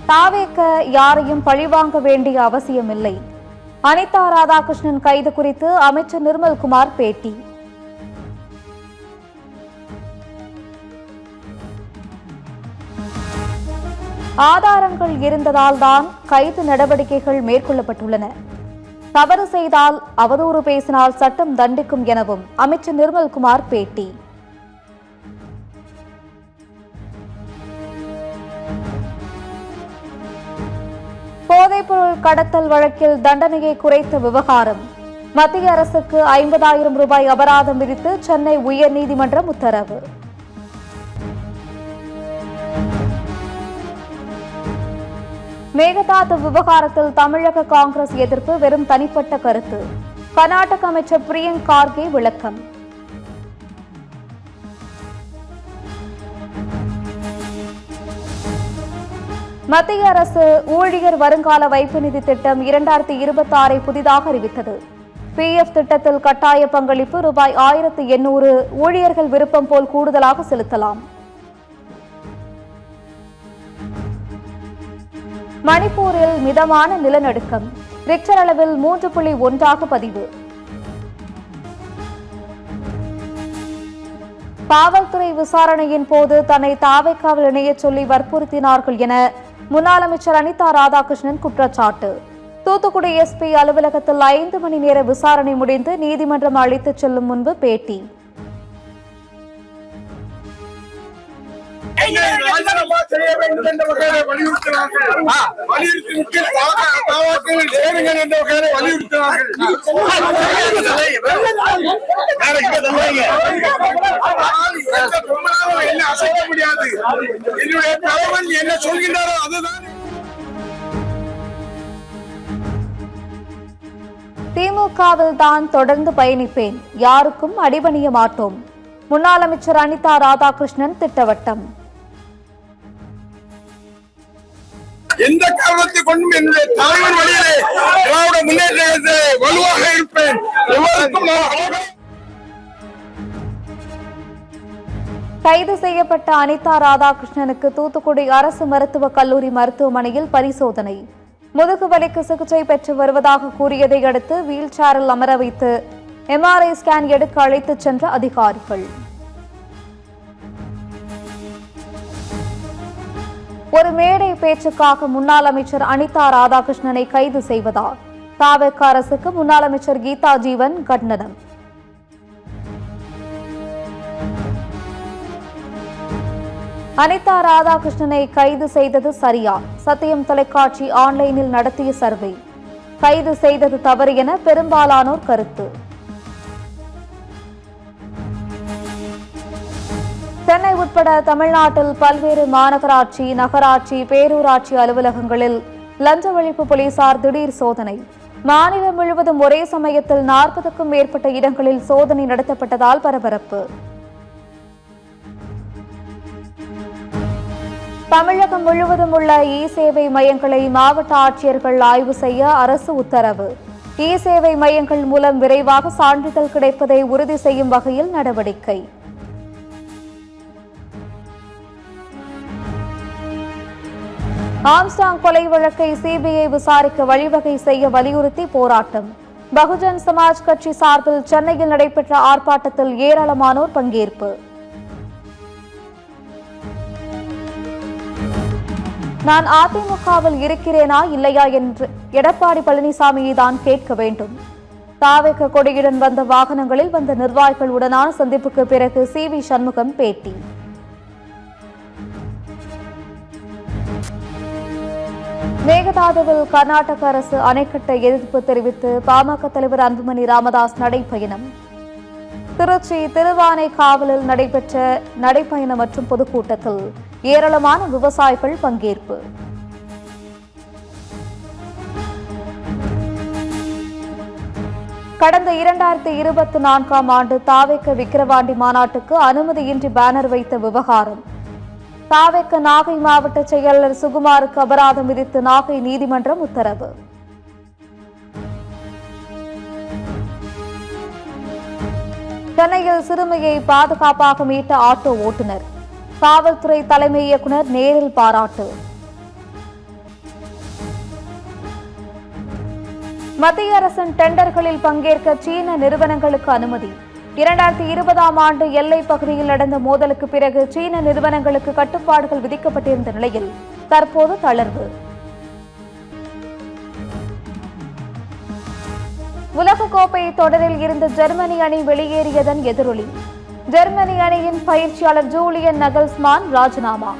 தாவேக்க யாரையும் பழிவாங்க வேண்டிய அவசியமில்லை. அனிதா ராதாகிருஷ்ணன் கைது குறித்து அமைச்சர் நிர்மல்குமார் பேட்டி. ஆதாரங்கள் இருந்ததால் தான் கைது நடவடிக்கைகள் மேற்கொள்ளப்பட்டுள்ளன. தவறு செய்தால், அவதூறு பேசினால் சட்டம் தண்டிக்கும் எனவும் அமைச்சர் நிர்மல்குமார் பேட்டி. போதைப்பொருள் கடத்தல் வழக்கில் தண்டனையை குறைத்த விவகாரம். மத்திய அரசுக்கு 50,000 ரூபாய் அபராதம் விதித்து சென்னை உயர்நீதிமன்றம் உத்தரவு. மேகதாது விவகாரத்தில் தமிழக காங்கிரஸ் எதிர்ப்பு வெறும் தனிப்பட்ட கருத்து. கர்நாடக அமைச்சர் பிரியங்க் கார்கே விளக்கம். மத்திய அரசு ஊழியர் வருங்கால வைப்பு நிதி திட்டம் 2026 புதிதாக அறிவித்தது. PF திட்டத்தில் கட்டாய பங்களிப்பு ரூபாய் 1,800 ஊழியர்கள் விருப்பம் போல் கூடுதலாக செலுத்தலாம். மணிப்பூரில் மிதமான நிலநடுக்கம், ரிக்டர் அளவில் 3.1 பதிவு. காவல்துறை விசாரணையின் போது தன்னை தாவேக்காவில் இணையச் சொல்லி வற்புறுத்தினார்கள் என முன்னாள் அமைச்சர் அனிதா ராதாகிருஷ்ணன் குற்றச்சாட்டு. தூத்துக்குடி SP அலுவலகத்தில் 5 மணி நேர விசாரணை முடிந்து நீதிமன்றம் அழைத்துச் செல்லும் முன்பு பேட்டி. திமுகவில் தான் தொடர்ந்து பயணிப்பேன், யாருக்கும் அடிபணிய மாட்டோம். முன்னாள் அமைச்சர் அனிதா ராதாகிருஷ்ணன் திட்டவட்டம். எந்த காரணத்தை கொண்டும் என்னுடைய தலைவர் வழியிலே திராவிட முன்னேற்றத்தை வலுவாக இருப்பேன். கைது செய்யப்பட்ட அனிதா ராதாகிருஷ்ணனுக்கு தூத்துக்குடி அரசு மருத்துவக் கல்லூரி மருத்துவமனையில் பரிசோதனை. முதுகுவலிக்கு சிகிச்சை பெற்று வருவதாக கூறியதை அடுத்து வீல் சேரில் அமர வைத்து MRI ஸ்கேன் எடுக்க அழைத்துச் சென்ற அதிகாரிகள். ஒரு மேடை பேச்சுக்காக முன்னாள் அமைச்சர் அனிதா ராதாகிருஷ்ணனை கைது செய்வதா? தாவேக அரசுக்கு முன்னாள் அமைச்சர் கீதா ஜீவன் கண்டனம். அனிதா ராதாகிருஷ்ணனை கைது செய்தது சரியா? சத்தியம் தொலைக்காட்சி ஆன்லைனில் நடத்திய சர்வே. கைது செய்தது தவறு என பெரும்பாலானோர் கருத்து. சென்னை உட்பட தமிழ்நாட்டில் பல்வேறு மாநகராட்சி, நகராட்சி, பேரூராட்சி அலுவலகங்களில் லஞ்ச ஒழிப்பு போலீசார் திடீர் சோதனை. மாநிலம் முழுவதும் ஒரே சமயத்தில் 40க்கும் மேற்பட்ட இடங்களில் சோதனை நடத்தப்பட்டதால் பரபரப்பு. தமிழகம் முழுவதும் உள்ள இ-சேவை மையங்களை மாவட்ட ஆட்சியர்கள் ஆய்வு செய்ய அரசு உத்தரவு. இ-சேவை மையங்கள் மூலம் விரைவாக சான்றிதழ் கிடைப்பதை உறுதி செய்யும் வகையில் நடவடிக்கை. ஆம்ஸ்டாங் கொலை வழக்கை CBI விசாரிக்க வழிவகை செய்ய வலியுறுத்தி போராட்டம். பகுஜன் சமாஜ் கட்சி சார்பில் சென்னையில் நடைபெற்ற ஆர்ப்பாட்டத்தில் ஏராளமானோர் பங்கேற்பு. நான் அதிமுகவில் இருக்கிறேனா இல்லையா என்று எடப்பாடி பழனிசாமியை தான் கேட்க வேண்டும். தாவேக கொடியுடன் வந்த வாகனங்களில் வந்த நிர்வாகிகளுடனான சந்திப்புக்கு பிறகு CV சண்முகம் பேட்டி. மேகதாதுவில் கர்நாடக அரசு அணை கட்ட எதிர்ப்பு தெரிவித்து பாமக தலைவர் அன்புமணி ராமதாஸ் நடைபயணம். திருச்சி திருவானைக்காவலில் நடைபெற்ற நடைபயணம் மற்றும் பொதுக்கூட்டத்தில் ஏராளமான விவசாயிகள் பங்கேற்பு. கடந்த 2024ஆம் ஆண்டு தாவேக விக்கிரவாண்டி மாநாட்டுக்கு அனுமதியின்றி பேனர் வைத்த விவகாரம். தாவேக நாகை மாவட்ட செயலர் சுகுமாருக்கு அபராதம் விதித்து நாகை நீதிமன்றம் உத்தரவு. சென்னையில் சிறுமியை பாதுகாப்பாக மீட்ட ஆட்டோ ஓட்டுநர். காவல்துறை தலைமை இயக்குநர் நேரில் பாராட்டு. மத்திய அரசின் டெண்டர்களில் பங்கேற்க சீன நிறுவனங்களுக்கு அனுமதி. 2020ஆம் ஆண்டு எல்லைப் பகுதியில் நடந்த மோதலுக்கு பிறகு சீன நிறுவனங்களுக்கு கட்டுப்பாடுகள் விதிக்கப்பட்டிருந்த நிலையில் தற்போது தளர்வு. உலகக்கோப்பை தொடரில் இருந்து ஜெர்மனி அணி வெளியேறியதன் எதிரொலி. ஜெர்மனி அணியின் பயிற்சியாளர் ஜூலியன் நகல்ஸ்மான் ராஜினாமா.